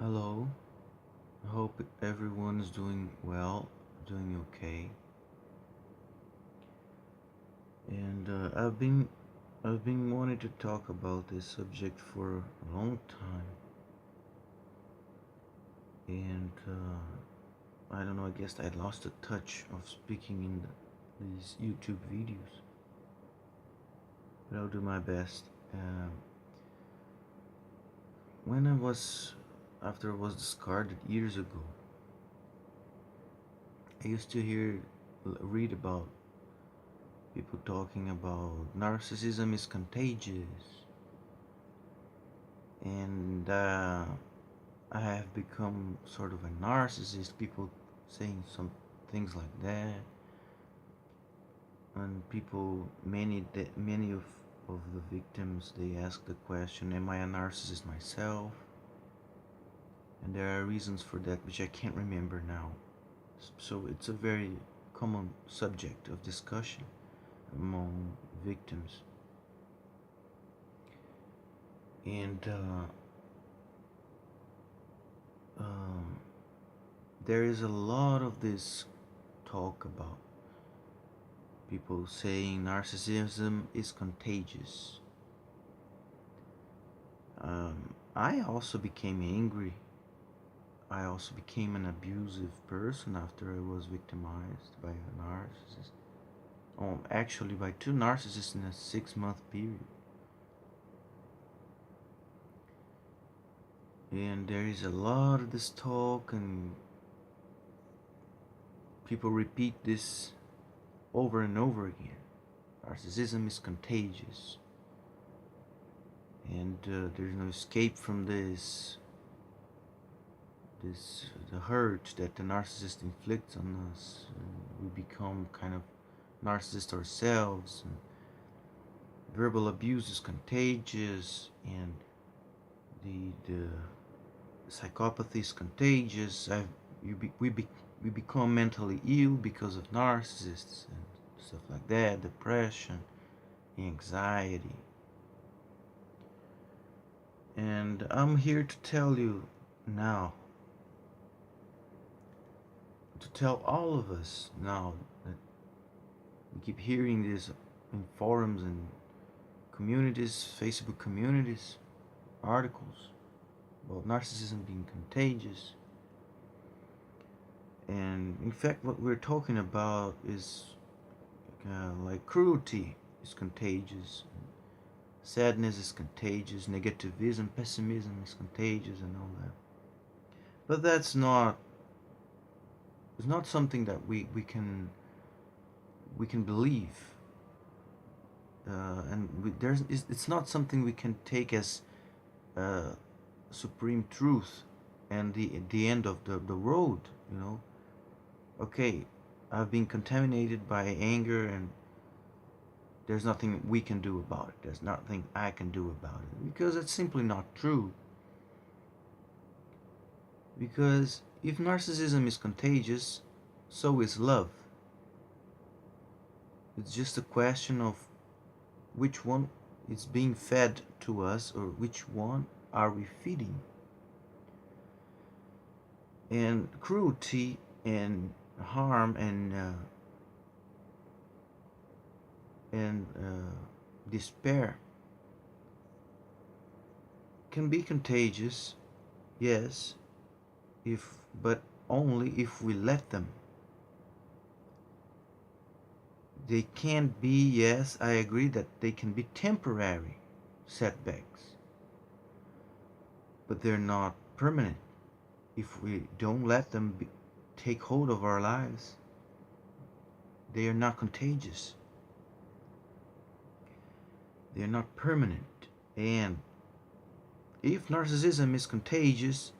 Hello, I hope everyone is doing well, doing okay. And I've been wanting to talk about this subject for a long time. And I don't know, I guess I lost the touch of speaking in these YouTube videos. But I'll do my best. When I was, after I was discarded years ago, I used to read about people talking about narcissism is contagious, and I have become sort of a narcissist. People saying some things like that, and many of the victims, they ask the question, "Am I a narcissist myself?" And there are reasons for that which I can't remember now. So it's a very common subject of discussion among victims, and um, there is a lot of this talk about people saying narcissism is contagious. I also became angry. I also became an abusive person after I was victimized by a narcissist. Oh, actually, by two narcissists in a 6 month period. And there is a lot of this talk, and people repeat this over and over again. Narcissism is contagious, and there's no escape from this the hurt that the narcissist inflicts on us. We become kind of narcissists ourselves. And verbal abuse is contagious, and the psychopathy is contagious. We become mentally ill because of narcissists and stuff like that. Depression, anxiety, and I'm here to tell you now, to tell all of us now that we keep hearing this in forums and communities, Facebook communities, articles about narcissism being contagious. And in fact, what we're talking about is like cruelty is contagious, sadness is contagious, negativism, pessimism is contagious, and all that. But that's not it's not something that we can believe, and it's not something we can take as supreme truth and the end of the road. Okay, I've been contaminated by anger, and there's nothing we can do about it. There's nothing I can do about it, because it's simply not true. Because if narcissism is contagious, so is love. It's just a question of which one is being fed to us, or which one are we feeding. And cruelty and harm and despair can be contagious, yes, if but only if we let them. They can be, yes, I agree that they can be temporary setbacks, but they're not permanent. If we don't let them take hold of our lives, they are not contagious. They are not permanent. And if narcissism is contagious,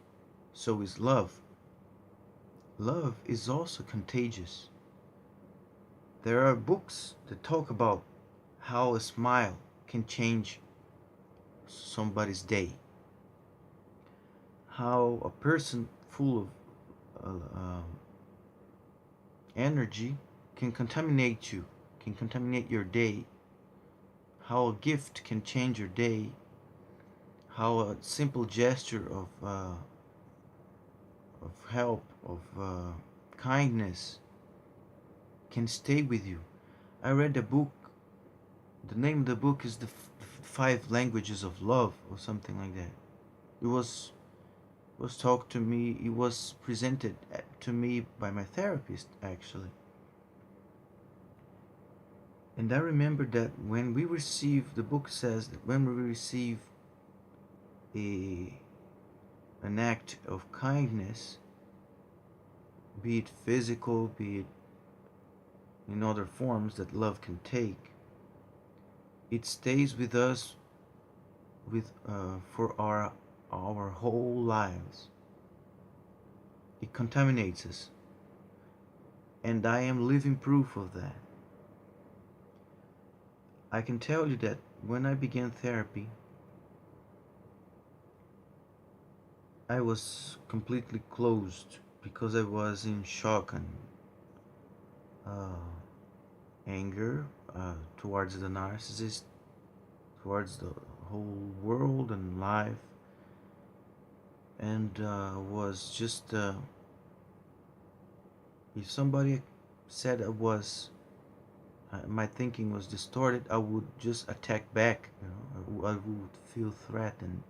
so is love. Love is also contagious. There are books that talk about how a smile can change somebody's day. How a person full of energy can contaminate you, can contaminate your day. How a gift can change your day. How a simple gesture of of help, of kindness can stay with you. I read a book. The name of the book is the Five Languages of Love, or something like that. It was talked to me. It was presented to me by my therapist, actually. And I remember that when we receive, the book says that when we receive a an act of kindness, be it physical, be it in other forms that love can take, it stays with us with for our whole lives. It contaminates us, and I am living proof of that. I can tell you that when I began therapy, I was completely closed because I was in shock and uh, anger towards the narcissist, towards the whole world and life, and was just if somebody said I was my thinking was distorted, I would just attack back. I would feel threatened.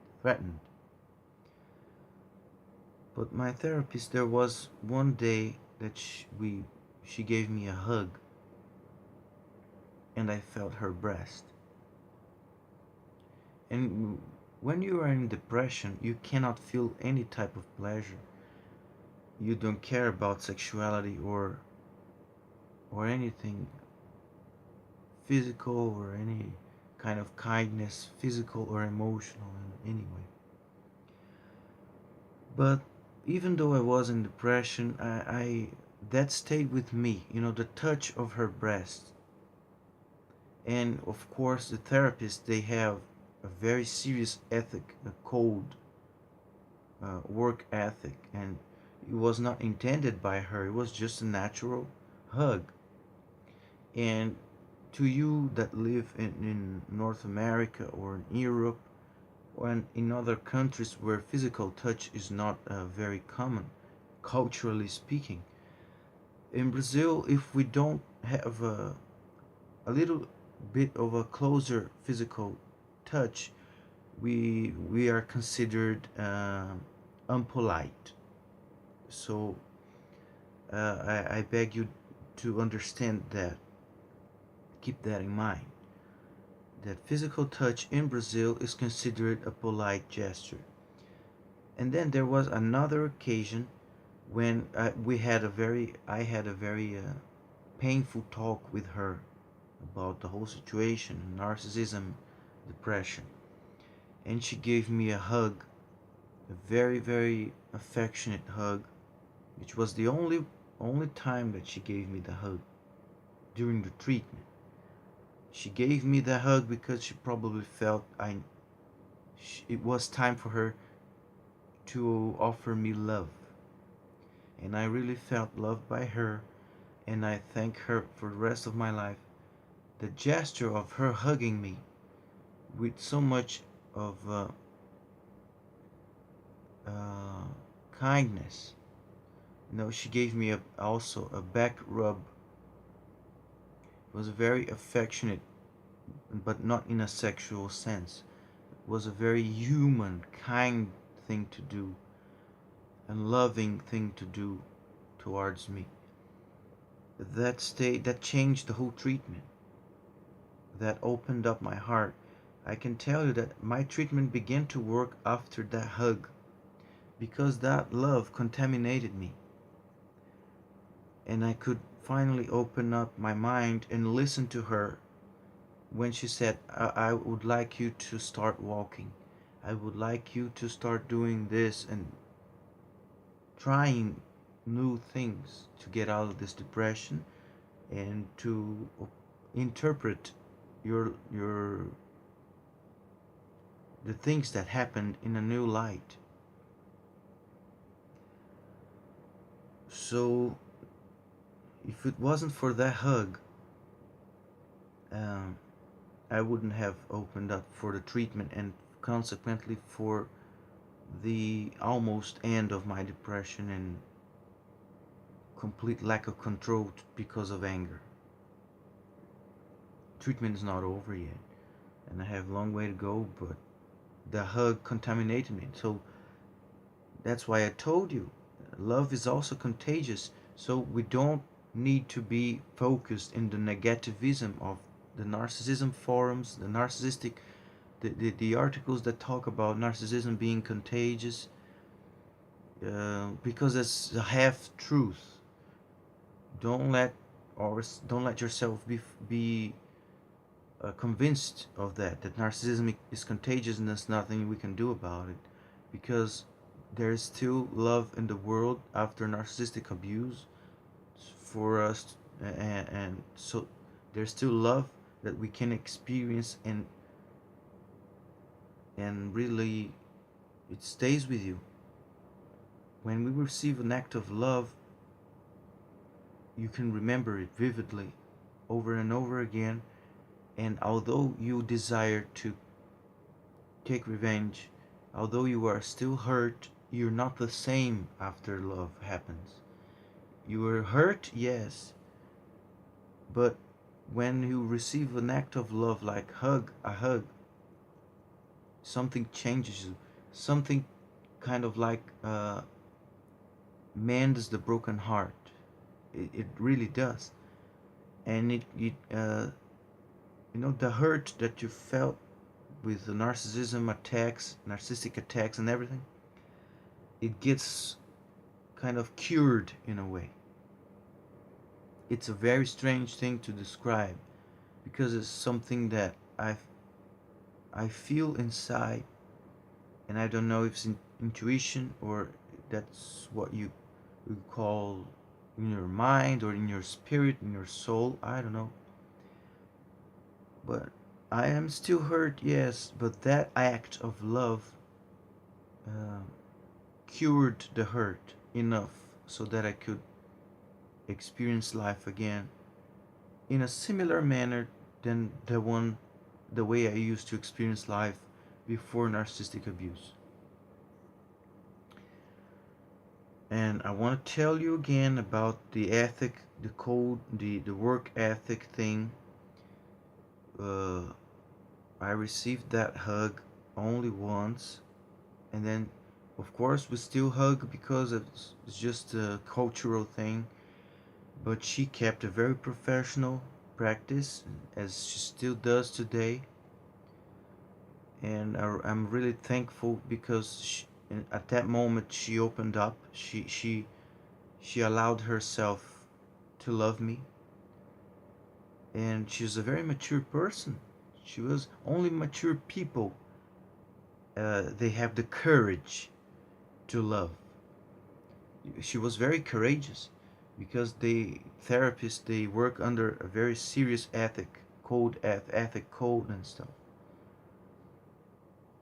But my therapist, there was one day that she gave me a hug, and I felt her breast. And when you are in depression, you cannot feel any type of pleasure. You don't care about sexuality or anything physical or any kind of kindness, physical or emotional in any way. But even though I was in depression, I that stayed with me. The touch of her breast, and of course the therapists, they have a very serious ethic, a code, work ethic, and it was not intended by her. It was just a natural hug. And to you that live in North America or in Europe or in other countries where physical touch is not very common, culturally speaking, in Brazil, if we don't have a little bit of a closer physical touch, we are considered unpolite. So I beg you to understand that. Keep that in mind. That physical touch in Brazil is considered a polite gesture. And then there was another occasion when I had a very painful talk with her about the whole situation, narcissism, depression, and she gave me a hug, a very very affectionate hug, which was the only time that she gave me the hug during the treatment. She gave me the hug because she probably felt it was time for her to offer me love. And I really felt loved by her, and I thank her for the rest of my life. The gesture of her hugging me with so much of uh, kindness. She gave me also a back rub. It was very affectionate, but not in a sexual sense. It was a very human, kind thing to do, and loving thing to do towards me. That changed the whole treatment. That opened up my heart. I can tell you that my treatment began to work after that hug because that love contaminated me. And I could finally open up my mind and listen to her when she said, I would like you to start walking. I would like you to start doing this and trying new things to get out of this depression and to interpret your the things that happened in a new light. So if it wasn't for that hug, um, I wouldn't have opened up for the treatment and consequently for the almost end of my depression and complete lack of control because of anger. Treatment is not over yet, and I have a long way to go, but the hug contaminated me. So that's why I told you, love is also contagious. So we don't need to be focused in the negativism of the narcissism forums, the narcissistic, the articles that talk about narcissism being contagious, because it's a half truth. Don't let don't let yourself be convinced of that narcissism is contagious and there's nothing we can do about it, because there is still love in the world after narcissistic abuse for us, and so there's still love that we can experience, and really it stays with you. When we receive an act of love, you can remember it vividly over and over again, and although you desire to take revenge, although you are still hurt, you're not the same after love happens. You were hurt, yes, but when you receive an act of love like a hug, something changes you. Something kind of like mends the broken heart. It really does. And the hurt that you felt with the narcissistic attacks and everything, it gets kind of cured in a way. It's a very strange thing to describe, because it's something that I feel inside, and I don't know if it's intuition or that's what you call in your mind or in your spirit, in your soul. I don't know. But I am still hurt, yes, but that act of love uh, cured the hurt enough so that I could experience life again in a similar manner than the way I used to experience life before narcissistic abuse. And I want to tell you again about the ethic, the code, the work ethic thing. Uh, I received that hug only once, and then, of course, we still hug because it's just a cultural thing. But she kept a very professional practice, as she still does today. And I'm really thankful because at that moment she opened up. She allowed herself to love me, and she's a very mature person. She was only mature people. They have the courage to love. She was very courageous, because the therapists, they work under a very serious ethic code and stuff.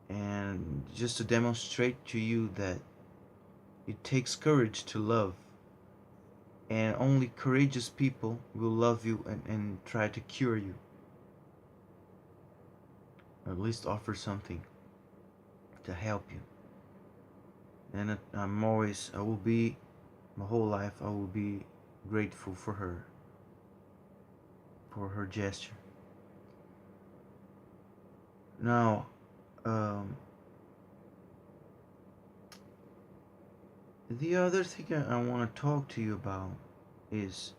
And just to demonstrate to you that it takes courage to love, and only courageous people will love you and try to cure you, or at least offer something to help you. And I will be, my whole life, I will be grateful for her gesture. Now, the other thing I want to talk to you about is,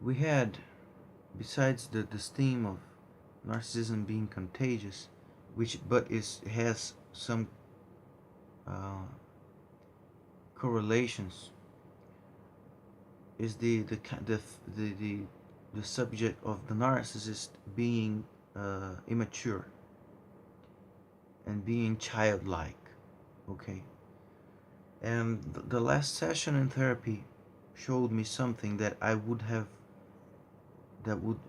we had, besides this theme of narcissism being contagious, which but has some uh, correlations, is the subject of the narcissist being immature and being childlike. Okay, and the last session in therapy showed me something that would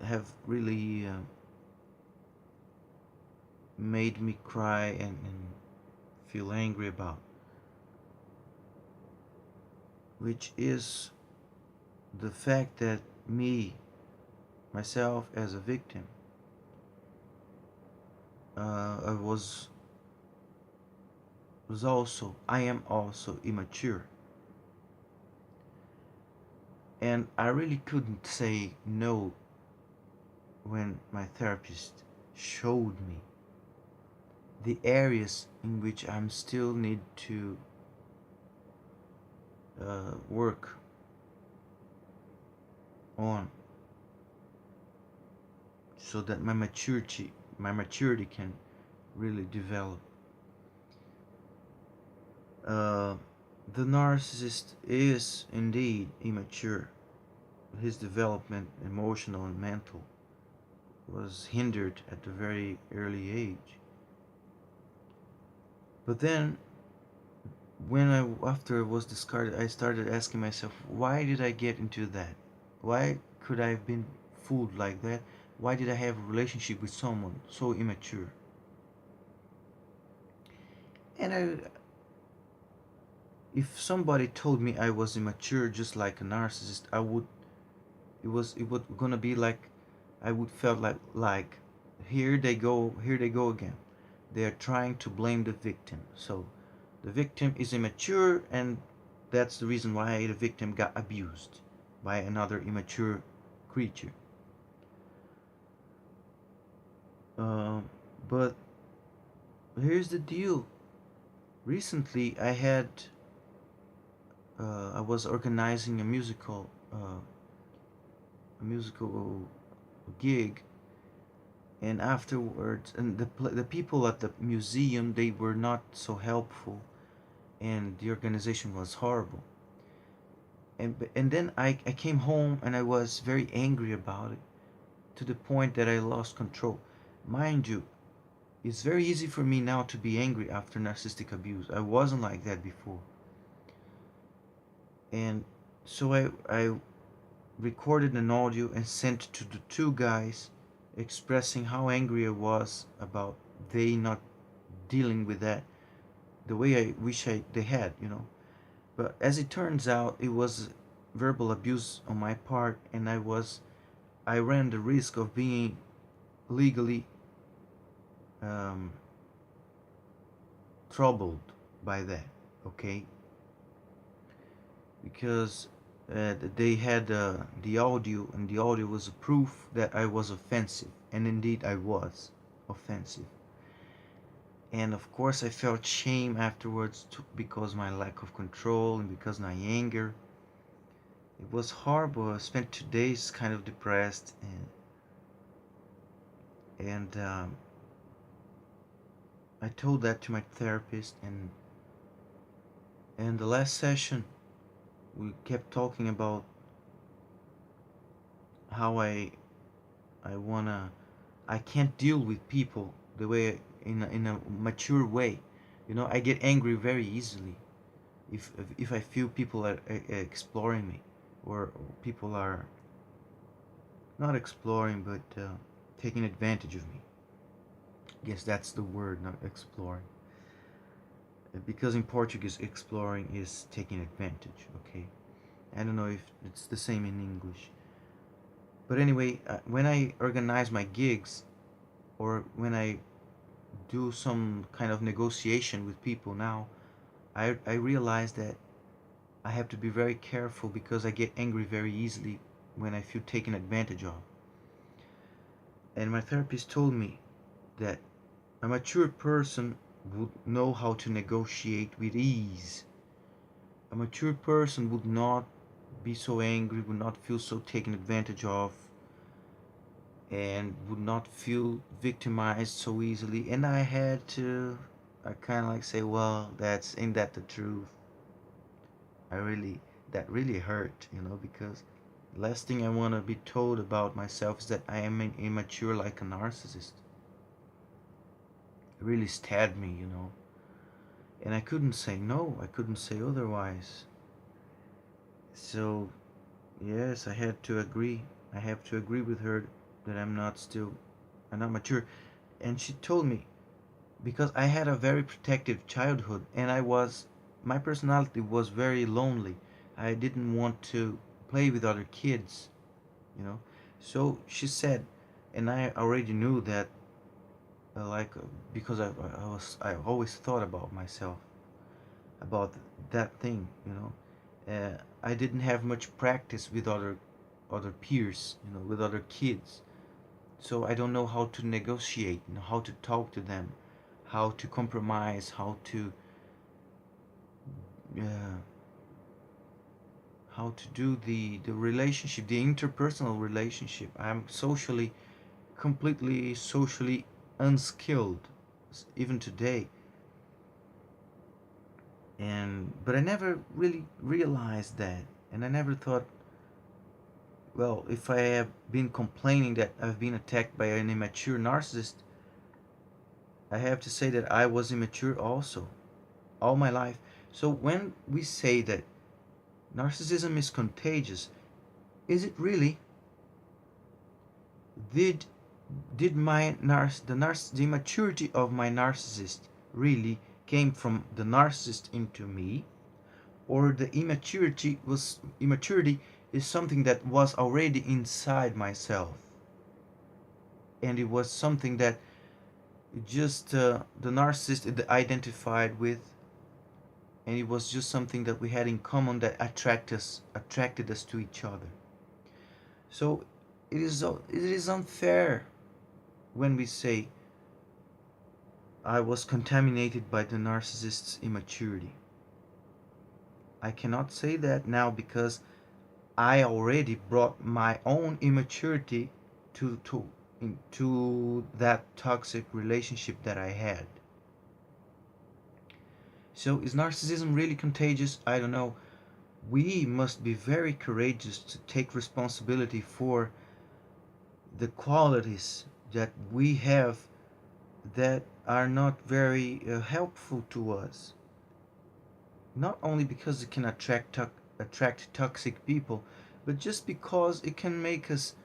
have really made me cry and feel angry about, which is the fact that myself as a victim, I was I am also immature. And I really couldn't say no when my therapist showed me the areas in which I'm still need to work on, so that my maturity can really develop. Uh, the narcissist is indeed immature. His development, emotional and mental, was hindered at a very early age. But then, after it was discarded, I started asking myself, why did I get into that? Why could I have been fooled like that? Why did I have a relationship with someone so immature? And if somebody told me I was immature, just like a narcissist, I would. It was gonna be like, I would felt like, here they go again. They are trying to blame the victim. So the victim is immature, and that's the reason why the victim got abused by another immature creature. Um, but here's the deal. Recently, I was organizing a musical gig, and afterwards, and the people at the museum, they were not so helpful, and the organization was horrible. And then I came home and I was very angry about it, to the point that I lost control. Mind you, it's very easy for me now to be angry after narcissistic abuse. I wasn't like that before. And so I recorded an audio and sent to the two guys, expressing how angry I was about they not dealing with that the way I wish they had. But as it turns out, it was verbal abuse on my part, and I ran the risk of being legally um, troubled by that. Okay, because they had the audio, and the audio was a proof that I was offensive, and indeed I was offensive. And of course, I felt shame afterwards because my lack of control and because my anger. It was horrible. I spent 2 days kind of depressed, and I told that to my therapist, and the last session we kept talking about how I can't deal with people the way, in a mature way. I get angry very easily if I feel people are exploring me, or people are not exploring, but taking advantage of me. I guess that's the word, not exploring. Because in Portuguese, exploring is taking advantage. Okay, I don't know if it's the same in English. But anyway, when I organize my gigs, or when I do some kind of negotiation with people now, I realize that I have to be very careful, because I get angry very easily when I feel taken advantage of. And my therapist told me that a mature person would know how to negotiate with ease. A mature person would not be so angry, would not feel so taken advantage of, and would not feel victimized so easily. And I kind of like say, well, ain't that the truth? That really hurt, because the last thing I want to be told about myself is that I am immature like a narcissist. It really stabbed me. And I couldn't say no, I couldn't say otherwise. So, yes, I had to agree. I have to agree with her that I'm not mature. And she told me, because I had a very protective childhood, and my personality was very lonely. I didn't want to play with other kids, you know. So she said, and I already knew that, like, because I always thought about myself. about that thing. I didn't have much practice with other peers, with other kids. So I don't know how to negotiate, how to talk to them, how to compromise, uh, how to do the relationship, the interpersonal relationship. I'm completely socially unskilled, even today. And but I never really realized that, and I never thought, well, if I have been complaining that I've been attacked by an immature narcissist, I have to say that I was immature also, all my life. So when we say that narcissism is contagious, is it really? Did did the immaturity of my narcissist really came from the narcissist into me, or the immaturity is something that was already inside myself, and it was something that just the narcissist identified with, and it was just something that we had in common that attracted us to each other. So it is unfair when we say I was contaminated by the narcissist's immaturity. I cannot say that now because I already brought my own immaturity into that toxic relationship that I had. So is narcissism really contagious? I don't know. We must be very courageous to take responsibility for the qualities that we have that are not very helpful to us. Not only because it can attract toxic people, but just because it can make us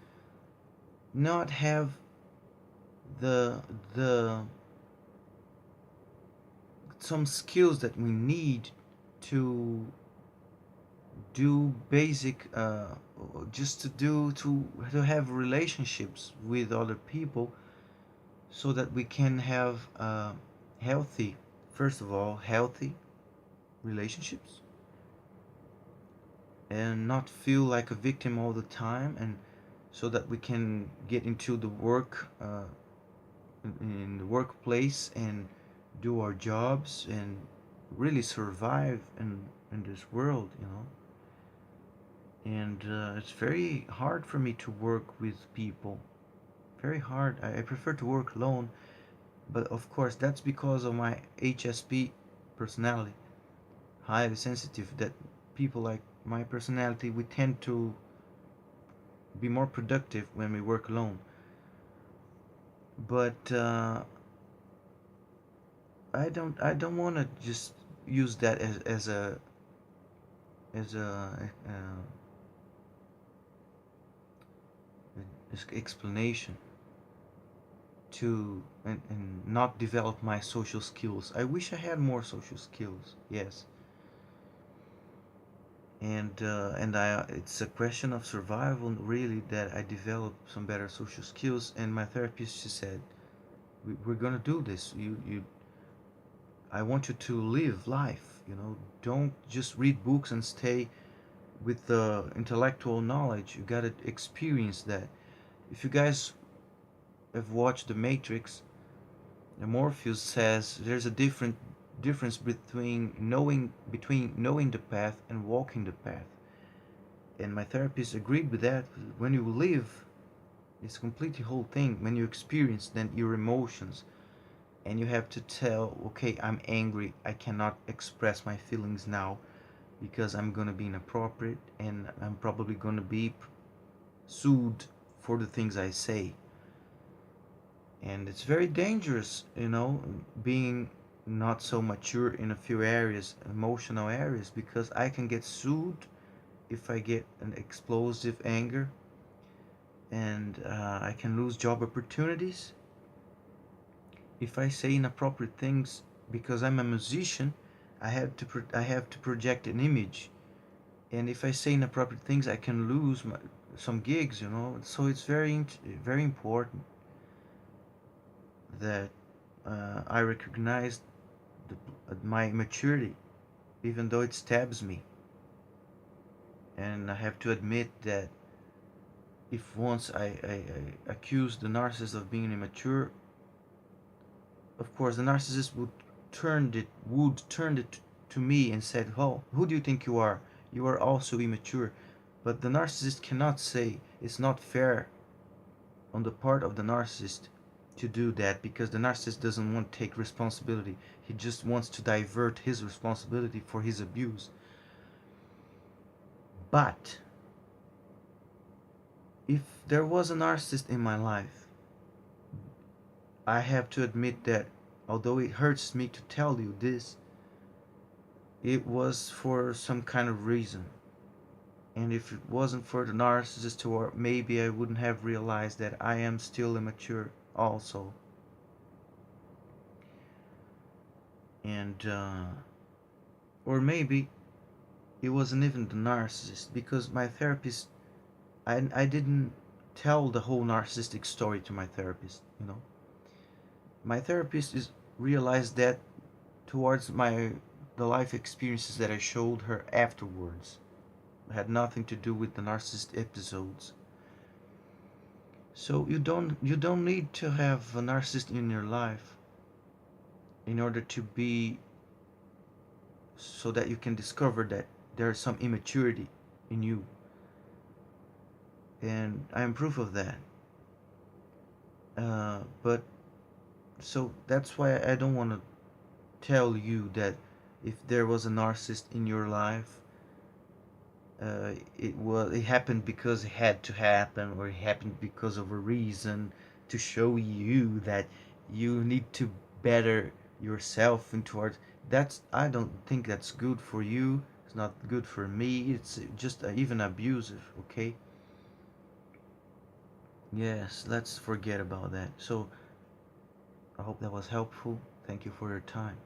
not have the the some skills that we need to do basic just to have relationships with other people, so that we can have healthy, first of all, healthy relationships, and not feel like a victim all the time, and so that we can get into the in the workplace and do our jobs and really survive in this world, and it's very hard for me to work with people, very hard. I prefer to work alone, but of course that's because of my HSP personality, highly sensitive, that people like my personality, we tend to be more productive when we work alone. But I don't want to just use that as a explanation to and not develop my social skills. I wish I had more social skills. Yes. And it's a question of survival, really, that I develop some better social skills. And my therapist, she said, we're gonna do this. I want you to live life. Don't just read books and stay with the intellectual knowledge. You gotta experience that. If you guys have watched The Matrix, Morpheus says there's a difference between knowing the path and walking the path. And my therapist agreed with that. When you live, it's a completely whole thing. When you experience then your emotions, and you have to tell, okay, I'm angry, I cannot express my feelings now because I'm gonna be inappropriate, and I'm probably gonna be sued for the things I say. And it's very dangerous, being not so mature in a few areas, emotional areas, because I can get sued if I get an explosive anger, and I can lose job opportunities if I say inappropriate things. Because I'm a musician, I have to project an image, and if I say inappropriate things, I can lose some gigs. So it's very important that I recognize my maturity, even though it stabs me. And I have to admit that if once I accuse the narcissist of being immature, of course the narcissist would turn it to me and said, "Oh, who do you think you are? You are also immature." But the narcissist cannot say it's not fair on the part of the narcissist to do that, because the narcissist doesn't want to take responsibility. He just wants to divert his responsibility for his abuse. But if there was a narcissist in my life, I have to admit that although it hurts me to tell you this, it was for some kind of reason. And if it wasn't for the narcissist, or maybe I wouldn't have realized that I am still immature also. And or maybe it wasn't even the narcissist, because my therapist, I didn't tell the whole narcissistic story to my therapist. My therapist is realized that towards the life experiences that I showed her afterwards. It had nothing to do with the narcissist episodes. So you don't need to have a narcissist in your life in order to be, so that you can discover that there's some immaturity in you. And I am proof of that. But so that's why I don't want to tell you that if there was a narcissist in your life, it happened because it had to happen, or it happened because of a reason to show you that you need to better yourself into art. That's I don't think that's good for you. It's not good for me. It's just even abusive. Okay. Yes, let's forget about that. So I hope that was helpful. Thank you for your time.